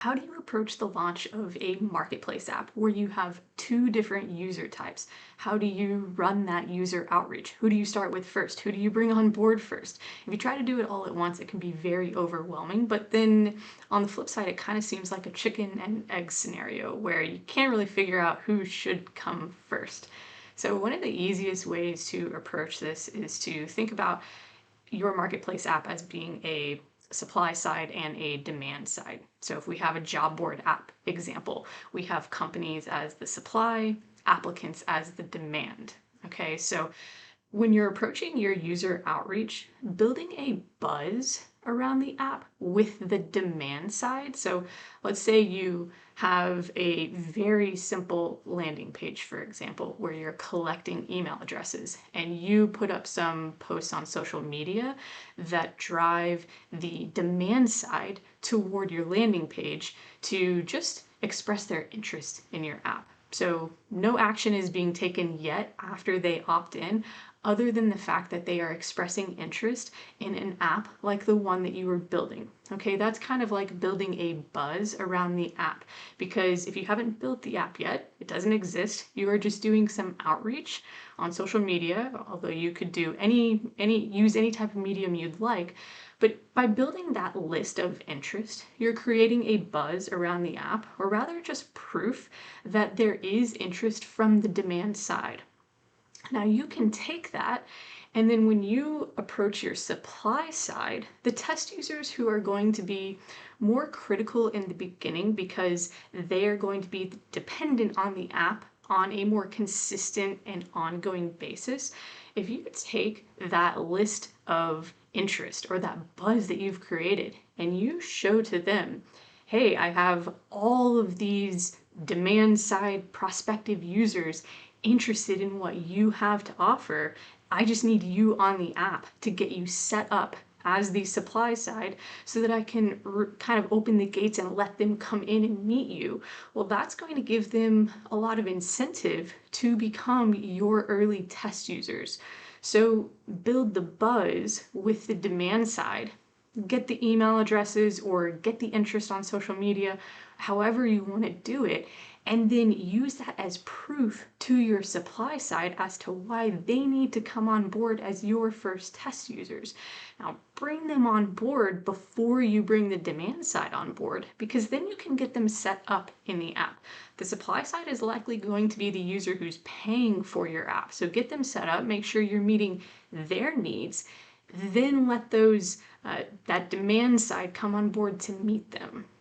How do you approach the launch of a marketplace app where you have two different user types? How do you run that user outreach? Who do you start with first? Who do you bring on board first? If you try to do it all at once, it can be very overwhelming. But then on the flip side, it kind of seems like a chicken and egg scenario where you can't really figure out who should come first. So, one of the easiest ways to approach this is to think about your marketplace app as being a supply side and a demand side. So if we have a job board app example, we have companies as the supply, applicants as the demand. Okay, so when you're approaching your user outreach, building a buzz around the app with the demand side. So let's say you have a very simple landing page, for example, where you're collecting email addresses and you put up some posts on social media that drive the demand side toward your landing page to just express their interest in your app. So no action is being taken yet after they opt in, other than the fact that they are expressing interest in an app like the one that you were building. Okay, that's kind of like building a buzz around the app, because if you haven't built the app yet, it doesn't exist. You are just doing some outreach on social media, although you could do use any type of medium you'd like. But by building that list of interest, you're creating a buzz around the app, or rather just proof that there is interest from the demand side. Now you can take that, and then when you approach your supply side, the test users who are going to be more critical in the beginning because they are going to be dependent on the app on a more consistent and ongoing basis. If you take that list of interest or that buzz that you've created and you show to them, hey, I have all of these demand side prospective users interested in what you have to offer. I just need you on the app to get you set up as the supply side so that I can kind of open the gates and let them come in and meet you. Well, that's going to give them a lot of incentive to become your early test users. So build the buzz with the demand side. Get the email addresses or get the interest on social media, however you want to do it, and then use that as proof to your supply side as to why they need to come on board as your first test users. Now, bring them on board before you bring the demand side on board, because then you can get them set up in the app. The supply side is likely going to be the user who's paying for your app. So get them set up, make sure you're meeting their needs, then let that demand side come on board to meet them.